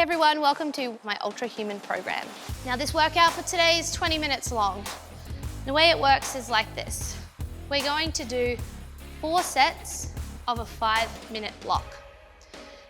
everyone, welcome to my Ultrahuman program. Now this workout for today is 20 minutes long. The way it works is like this. We're going to do 4 sets of a 5-minute block.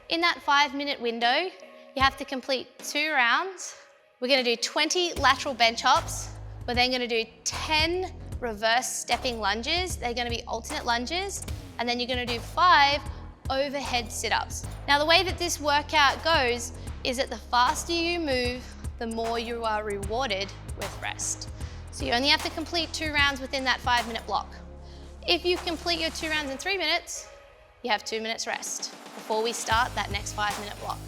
In that 5-minute window, you have to complete 2 rounds. We're gonna do 20 lateral bench hops. We're then gonna do 10 reverse stepping lunges. They're gonna be alternate lunges. And then you're gonna do 5 overhead sit-ups. Now the way that this workout goes is that the faster you move, the more you are rewarded with rest. So you only have to complete 2 rounds within that 5-minute block. If you complete your 2 rounds in 3 minutes, you have 2 minutes rest before we start that next 5-minute block.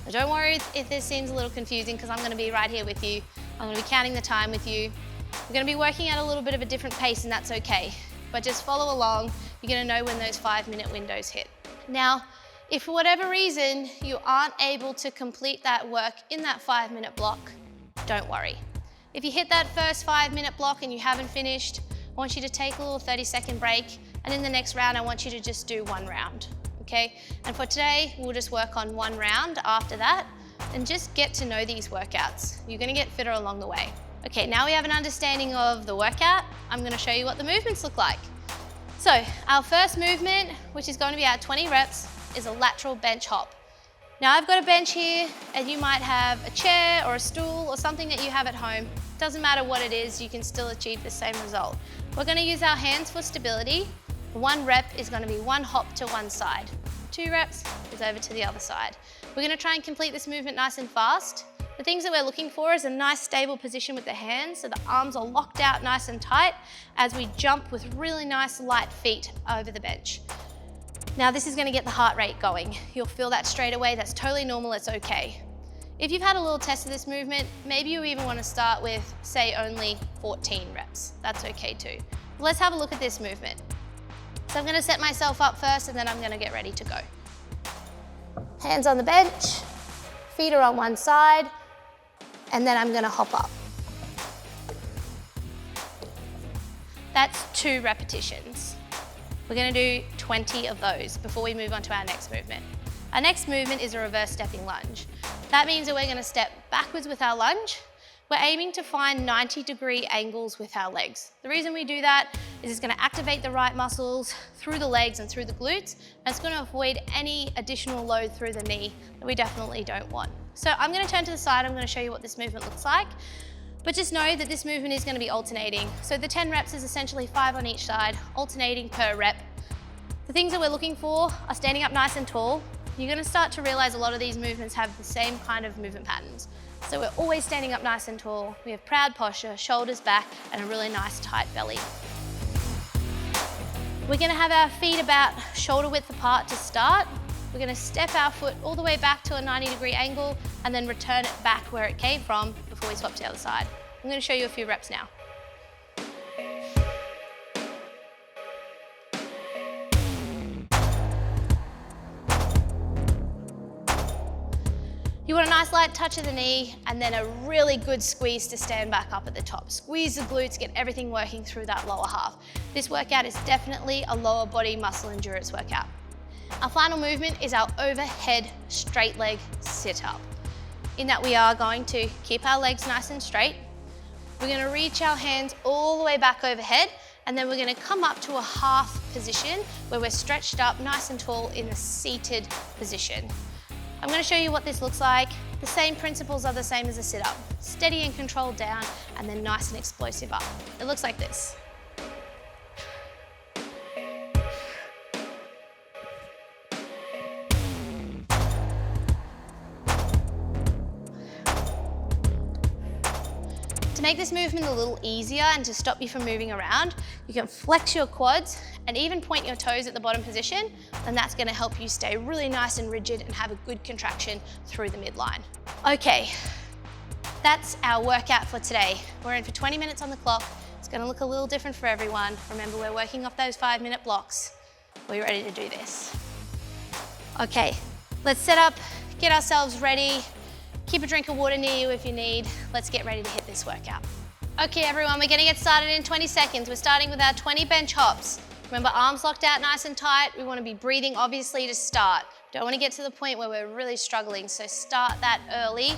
Now don't worry if this seems a little confusing because I'm gonna be right here with you. I'm gonna be counting the time with you. We're gonna be working at a little bit of a different pace and that's okay. But just follow along, you're gonna know when those 5-minute windows hit. Now, if for whatever reason you aren't able to complete that work in that 5-minute block, don't worry. If you hit that first 5-minute block and you haven't finished, I want you to take a little 30-second break, and in the next round, I want you to just do 1 round, okay? And for today, we'll just work on 1 round after that, and just get to know these workouts. You're gonna get fitter along the way. Okay, now we have an understanding of the workout. I'm gonna show you what the movements look like. So, our first movement, which is going to be our 20 reps, is a lateral bench hop. Now I've got a bench here, and you might have a chair or a stool or something that you have at home. Doesn't matter what it is, you can still achieve the same result. We're gonna use our hands for stability. 1 rep is gonna be 1 hop to one side. 2 reps is over to the other side. We're gonna try and complete this movement nice and fast. The things that we're looking for is a nice stable position with the hands so the arms are locked out nice and tight as we jump with really nice light feet over the bench. Now this is gonna get the heart rate going. You'll feel that straight away, that's totally normal, it's okay. If you've had a little test of this movement, maybe you even wanna start with, say, only 14 reps. That's okay too. Let's have a look at this movement. So I'm gonna set myself up first and then I'm gonna get ready to go. Hands on the bench, feet are on one side, and then I'm gonna hop up. That's 2 repetitions. We're gonna do 20 of those before we move on to our next movement. Our next movement is a reverse stepping lunge. That means that we're gonna step backwards with our lunge. We're aiming to find 90-degree angles with our legs. The reason we do that is it's gonna activate the right muscles through the legs and through the glutes, and it's gonna avoid any additional load through the knee that we definitely don't want. So I'm gonna turn to the side, I'm gonna show you what this movement looks like. But just know that this movement is gonna be alternating. So the 10 reps is essentially 5 on each side, alternating per rep. The things that we're looking for are standing up nice and tall. You're gonna start to realize a lot of these movements have the same kind of movement patterns. So we're always standing up nice and tall. We have proud posture, shoulders back, and a really nice tight belly. We're gonna have our feet about shoulder width apart to start. We're gonna step our foot all the way back to a 90-degree angle and then return it back where it came from before we swap to the other side. I'm gonna show you a few reps now. You want a nice light touch of the knee and then a really good squeeze to stand back up at the top. Squeeze the glutes, get everything working through that lower half. This workout is definitely a lower body muscle endurance workout. Our final movement is our overhead straight leg sit-up. In that we are going to keep our legs nice and straight. We're gonna reach our hands all the way back overhead, and then we're gonna come up to a half position where we're stretched up nice and tall in a seated position. I'm gonna show you what this looks like. The same principles are the same as a sit-up. Steady and controlled down, and then nice and explosive up. It looks like this. To make this movement a little easier and to stop you from moving around, you can flex your quads and even point your toes at the bottom position, and that's gonna help you stay really nice and rigid and have a good contraction through the midline. Okay, that's our workout for today. We're in for 20 minutes on the clock. It's gonna look a little different for everyone. Remember, we're working off those 5-minute blocks. Are you ready to do this? Okay, let's set up, get ourselves ready. Keep a drink of water near you if you need. Let's get ready to hit this workout. Okay everyone, we're gonna get started in 20 seconds. We're starting with our 20 bench hops. Remember, arms locked out nice and tight. We wanna be breathing obviously to start. Don't want to get to the point where we're really struggling, so start that early.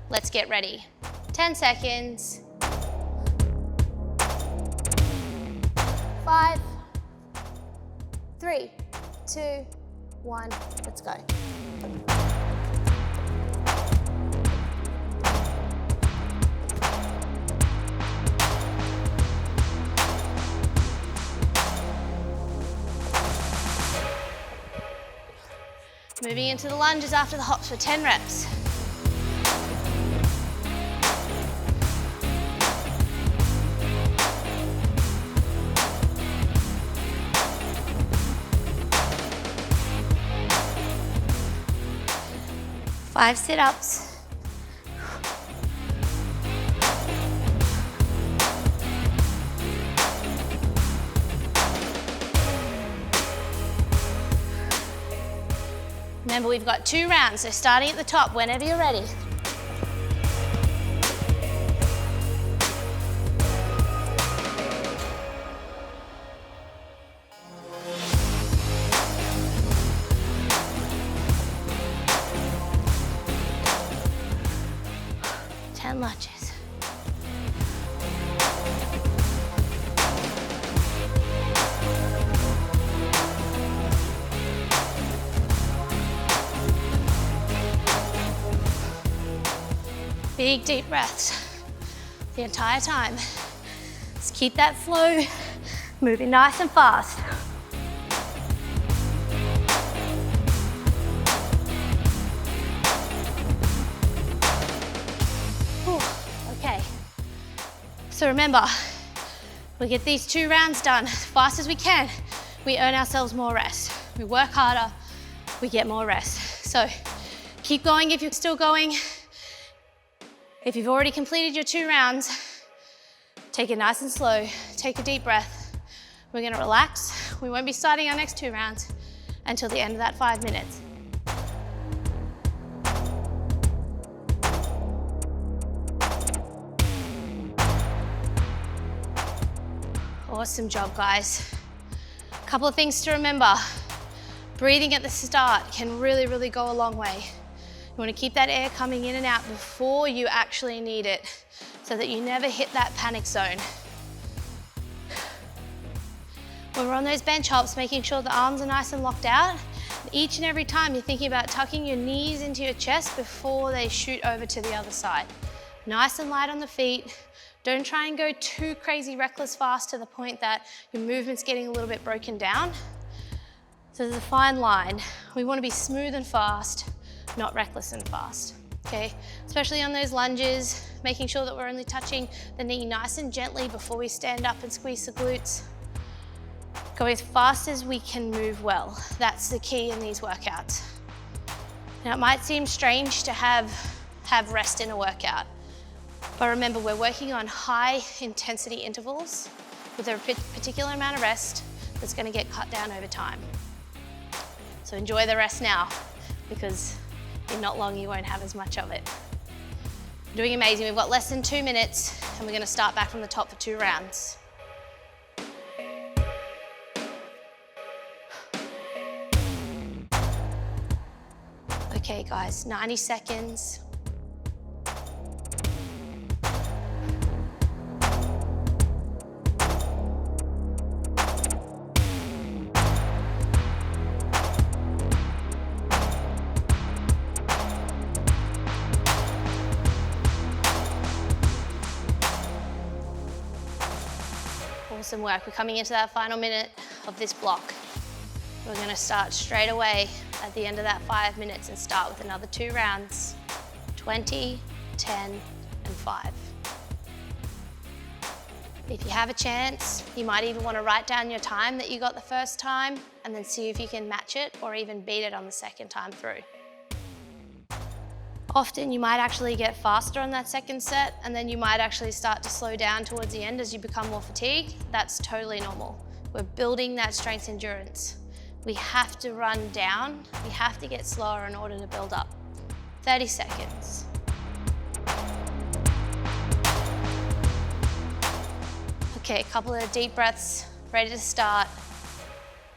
Let's get ready. 10 seconds. 5, 3, 2, 1, let's go. Moving into the lunges after the hops for 10 reps. Five sit-ups. Remember, we've got 2 rounds, so starting at the top whenever you're ready. Lunges. Big deep breaths the entire time. Just keep that flow, moving nice and fast. So remember, we get these 2 rounds done as fast as we can. We earn ourselves more rest. We work harder, we get more rest. So keep going if you're still going. If you've already completed your 2 rounds, take it nice and slow. Take a deep breath. We're gonna relax. We won't be starting our next 2 rounds until the end of that 5 minutes. Awesome job, guys. A couple of things to remember. Breathing at the start can really go a long way. You want to keep that air coming in and out before you actually need it so that you never hit that panic zone. When we're on those bench hops, making sure the arms are nice and locked out. Each and every time you're thinking about tucking your knees into your chest before they shoot over to the other side. Nice and light on the feet. Don't try and go too crazy reckless fast to the point that your movement's getting a little bit broken down. So there's a fine line. We want to be smooth and fast, not reckless and fast, okay? Especially on those lunges, making sure that we're only touching the knee nice and gently before we stand up and squeeze the glutes. Go as fast as we can move well. That's the key in these workouts. Now, it might seem strange to have rest in a workout, but remember, we're working on high intensity intervals with a particular amount of rest that's going to get cut down over time. So enjoy the rest now, because in not long you won't have as much of it. You're doing amazing. We've got less than 2 minutes and we're going to start back from the top for 2 rounds. Okay guys, 90 seconds. Awesome work. We're coming into that final minute of this block. We're going to start straight away at the end of that 5 minutes and start with another 2 rounds, 20, 10, and 5. If you have a chance, you might even want to write down your time that you got the first time and then see if you can match it or even beat it on the second time through. Often you might actually get faster on that second set and then you might actually start to slow down towards the end as you become more fatigued. That's totally normal. We're building that strength endurance. We have to run down, we have to get slower in order to build up. 30 seconds. Okay, a couple of deep breaths, ready to start.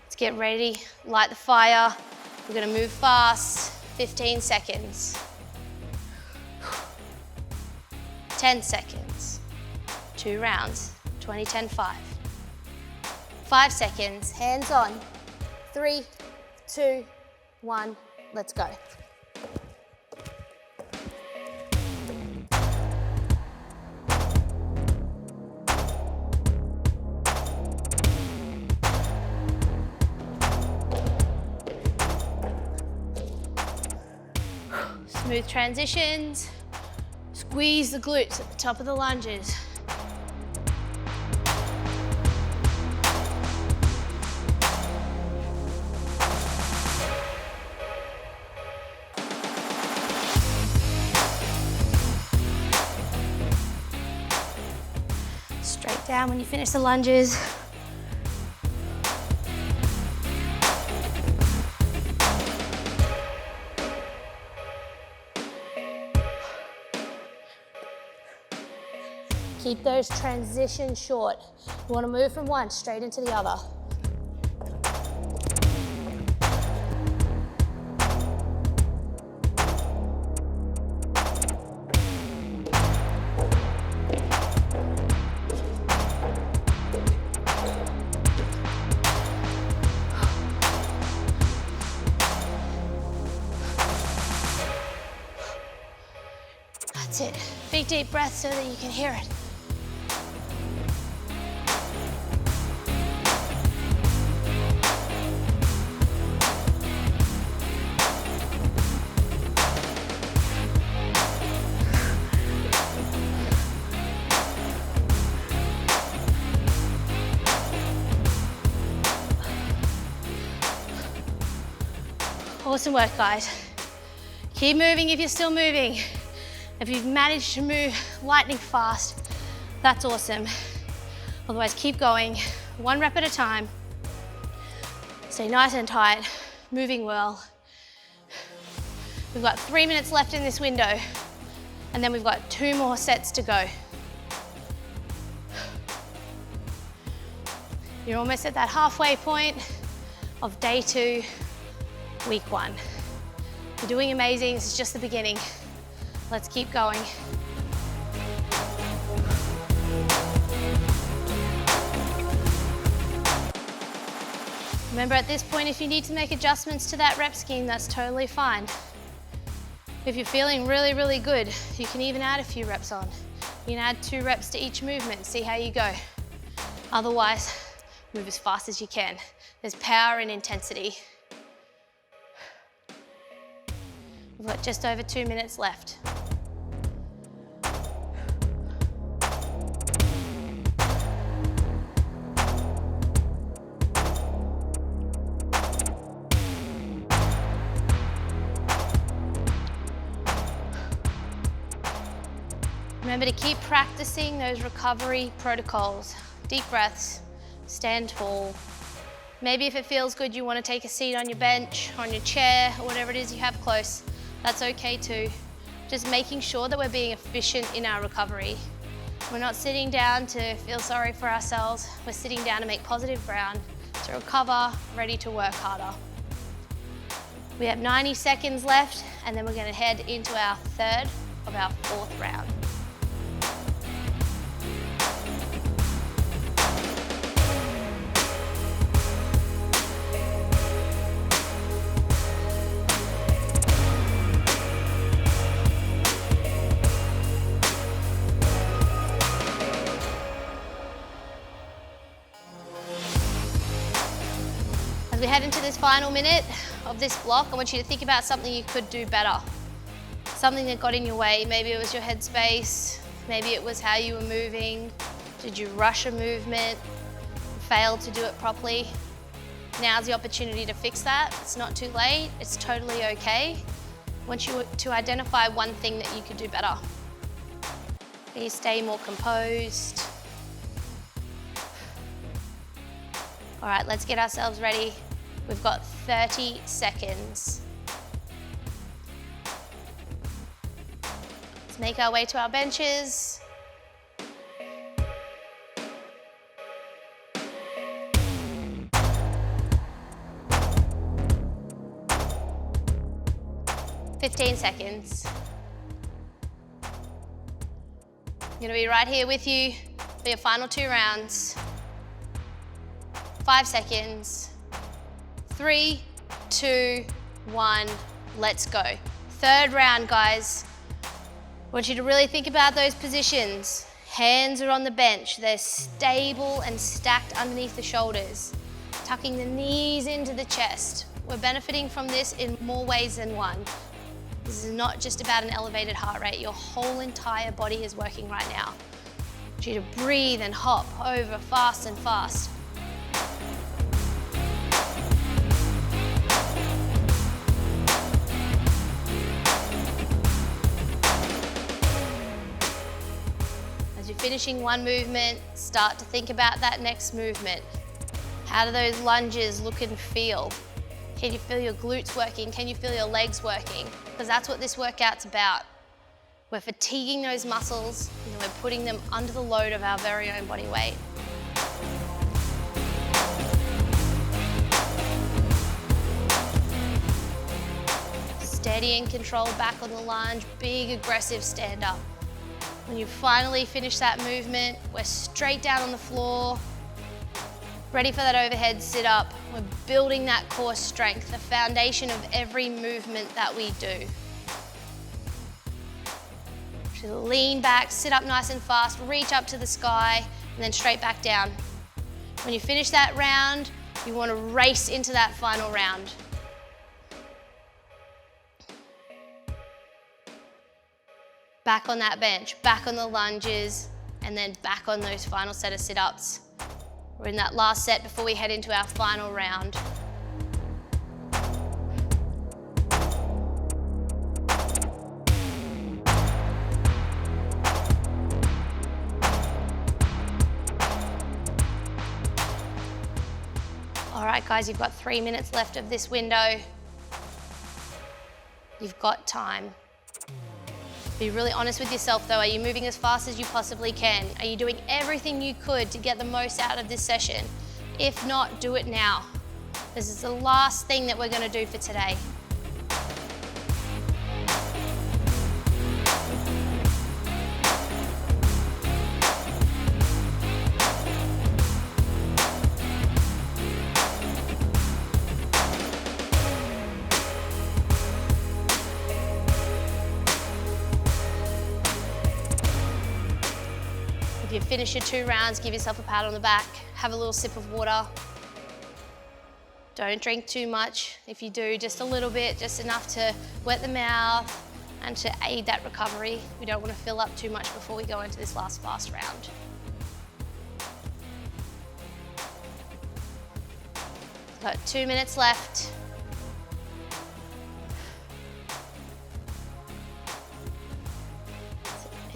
Let's get ready, light the fire. We're gonna move fast, 15 seconds. 10 seconds. 2 rounds, 20, 10, 5. 5 seconds, hands on. 3, 2, 1, let's go. Smooth transitions. Squeeze the glutes at the top of the lunges. Straight down when you finish the lunges. Keep those transitions short. You want to move from one straight into the other. That's it. Big deep breath so that you can hear it. Awesome work, guys. Keep moving if you're still moving. If you've managed to move lightning fast, that's awesome. Otherwise, keep going, 1 rep at a time. Stay nice and tight, moving well. We've got 3 minutes left in this window, and then we've got 2 more sets to go. You're almost at that halfway point of day 2, week 1. You're doing amazing, this is just the beginning. Let's keep going. Remember, at this point, if you need to make adjustments to that rep scheme, that's totally fine. If you're feeling really, really good, you can even add a few reps on. You can add 2 reps to each movement, see how you go. Otherwise, move as fast as you can. There's power in intensity. We've got just over 2 minutes left. Remember to keep practicing those recovery protocols. Deep breaths, stand tall. Maybe if it feels good, you want to take a seat on your bench, or on your chair, or whatever it is you have close. That's okay too. Just making sure that we're being efficient in our recovery. We're not sitting down to feel sorry for ourselves. We're sitting down to make positive ground, to recover, ready to work harder. We have 90 seconds left, and then we're going to head into our 3rd of our 4th round. As we head into this final minute of this block, I want you to think about something you could do better. Something that got in your way. Maybe it was your headspace, maybe it was how you were moving. Did you rush a movement, failed to do it properly? Now's the opportunity to fix that. It's not too late, it's totally okay. I want you to identify one thing that you could do better. Can you stay more composed? All right, let's get ourselves ready. We've got 30 seconds. Let's make our way to our benches. 15 seconds. I'm gonna be right here with you for your final 2 rounds. 5 seconds. 3, 2, 1, let's go. 3rd round, guys. I want you to really think about those positions. Hands are on the bench. They're stable and stacked underneath the shoulders. Tucking the knees into the chest. We're benefiting from this in more ways than one. This is not just about an elevated heart rate. Your whole entire body is working right now. I want you to breathe and hop over fast and fast. As you're finishing one movement, start to think about that next movement. How do those lunges look and feel? Can you feel your glutes working? Can you feel your legs working? Because that's what this workout's about. We're fatiguing those muscles and we're putting them under the load of our very own body weight. Steady and controlled back on the lunge, big aggressive stand up. When you finally finish that movement, we're straight down on the floor, ready for that overhead sit up. We're building that core strength, the foundation of every movement that we do. So lean back, sit up nice and fast, reach up to the sky, and then straight back down. When you finish that round, you want to race into that final round. Back on that bench, back on the lunges, and then back on those final set of sit-ups. We're in that last set before we head into our final round. All right, guys, you've got 3 minutes left of this window. You've got time. Be really honest with yourself though. Are you moving as fast as you possibly can? Are you doing everything you could to get the most out of this session? If not, do it now. This is the last thing that we're going to do for today. If you finish your 2 rounds, give yourself a pat on the back, have a little sip of water. Don't drink too much. If you do, just a little bit, just enough to wet the mouth and to aid that recovery. We don't want to fill up too much before we go into this last fast round. Got 2 minutes left.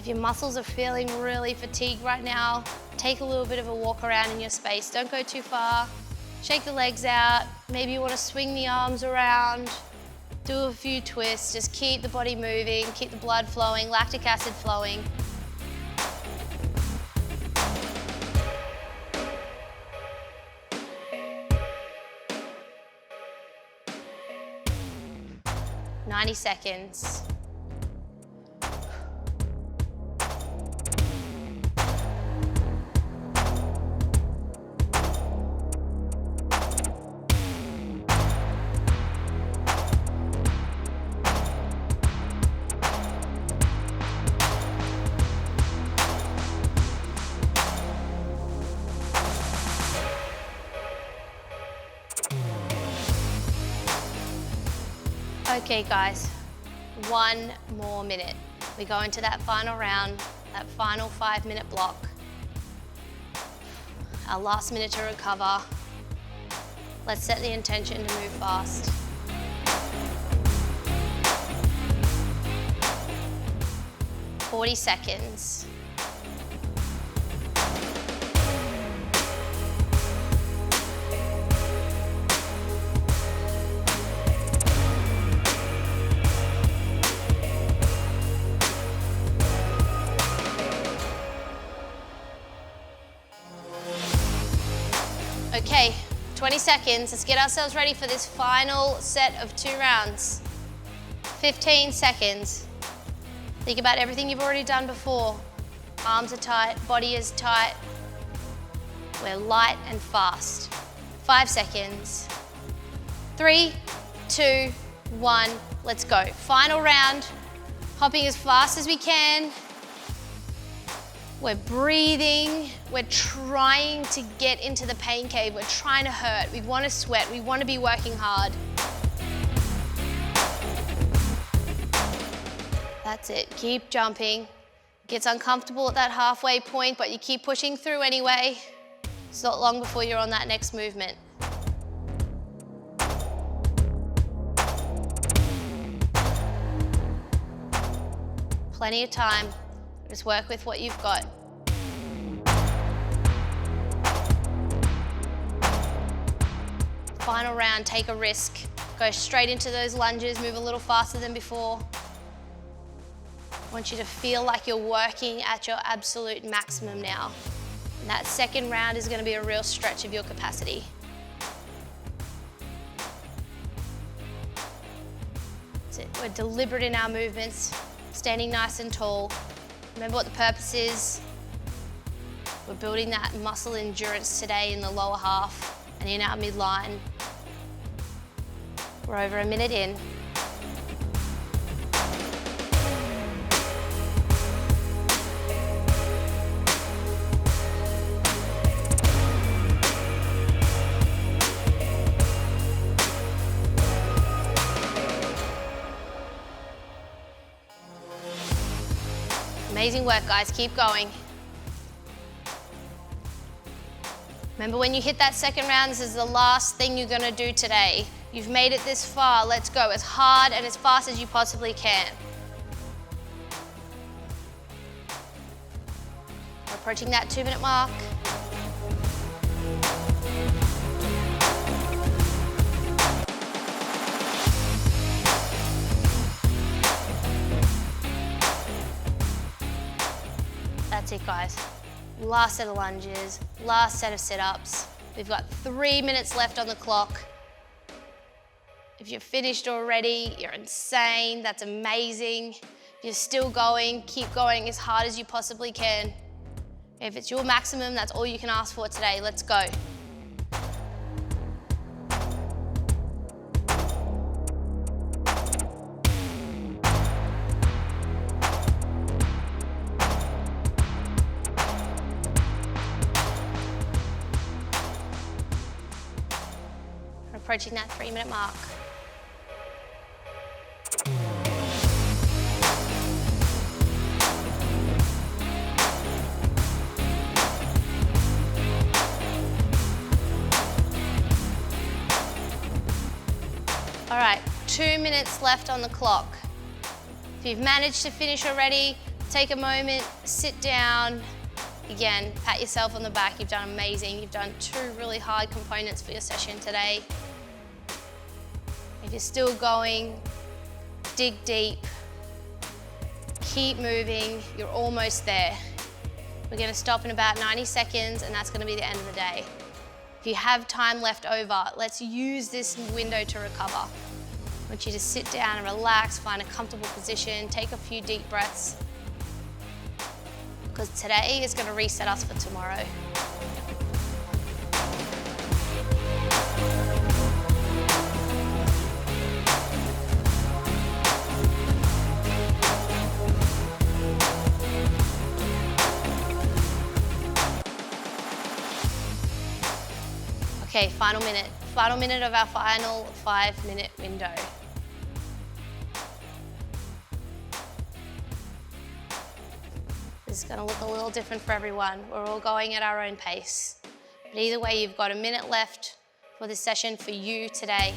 If your muscles are feeling really fatigued right now, take a little bit of a walk around in your space. Don't go too far. Shake the legs out. Maybe you want to swing the arms around. Do a few twists. Just keep the body moving, keep the blood flowing, lactic acid flowing. "90 seconds. Okay guys, 1 more minute. We go into that final round, that final 5-minute block. Our last minute to recover. Let's set the intention to move fast. "40 seconds. Okay, 20 seconds. Let's get ourselves ready for this final set of 2 rounds. 15 seconds. Think about everything you've already done before. Arms are tight, body is tight. We're light and fast. 5 seconds. 3, 2, 1, let's go. Final round, hopping as fast as we can. We're breathing, we're trying to get into the pain cave, we're trying to hurt, we want to sweat, we want to be working hard. That's it, keep jumping. It gets uncomfortable at that halfway point, but you keep pushing through anyway. It's not long before you're on that next movement. Plenty of time. Just work with what you've got. Final round, take a risk. Go straight into those lunges, move a little faster than before. I want you to feel like you're working at your absolute maximum now. And that second round is going to be a real stretch of your capacity. That's it. We're deliberate in our movements, standing nice and tall. Remember what the purpose is. We're building that muscle endurance today in the lower half and in our midline. We're over a minute in. Amazing work, guys, keep going. Remember, when you hit that second round, this is the last thing you're gonna do today. You've made it this far, let's go as hard and as fast as you possibly can. We're approaching that 2-minute mark. That's it, guys. Last set of lunges, last set of sit-ups. We've got 3 minutes left on the clock. If you're finished already, you're insane, that's amazing. If you're still going, keep going as hard as you possibly can. If it's your maximum, that's all you can ask for today. Let's go. Approaching that 3-minute mark. All right, 2 minutes left on the clock. If you've managed to finish already, take a moment, sit down. Again, pat yourself on the back, you've done amazing. You've done 2 really hard components for your session today. If you're still going, dig deep, keep moving, you're almost there. We're gonna stop in about 90 seconds and that's gonna be the end of the day. If you have time left over, let's use this window to recover. I want you to sit down and relax, find a comfortable position, take a few deep breaths, because today is gonna reset us for tomorrow. Okay, final minute of our final 5-minute window. This is gonna look a little different for everyone. We're all going at our own pace. But either way, you've got a minute left for this session for you today.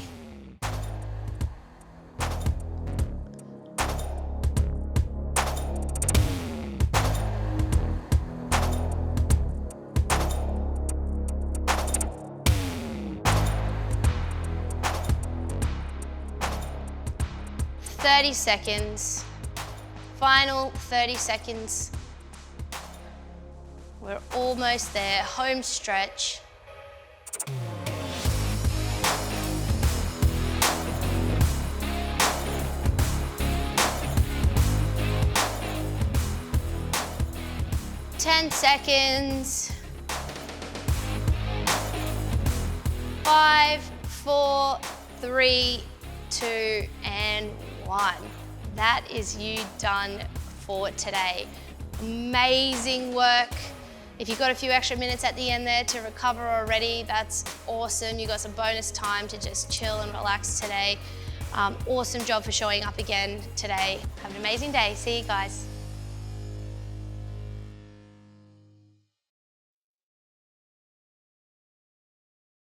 "30 seconds, final 30 seconds. We're almost there, home stretch. 10 seconds. 5, 4, 3, 2, and 1. That is you done for today. Amazing work. If you've got a few extra minutes at the end there to recover already, that's awesome. You got some bonus time to just chill and relax today. Awesome job for showing up again today. Have an amazing day. See you guys.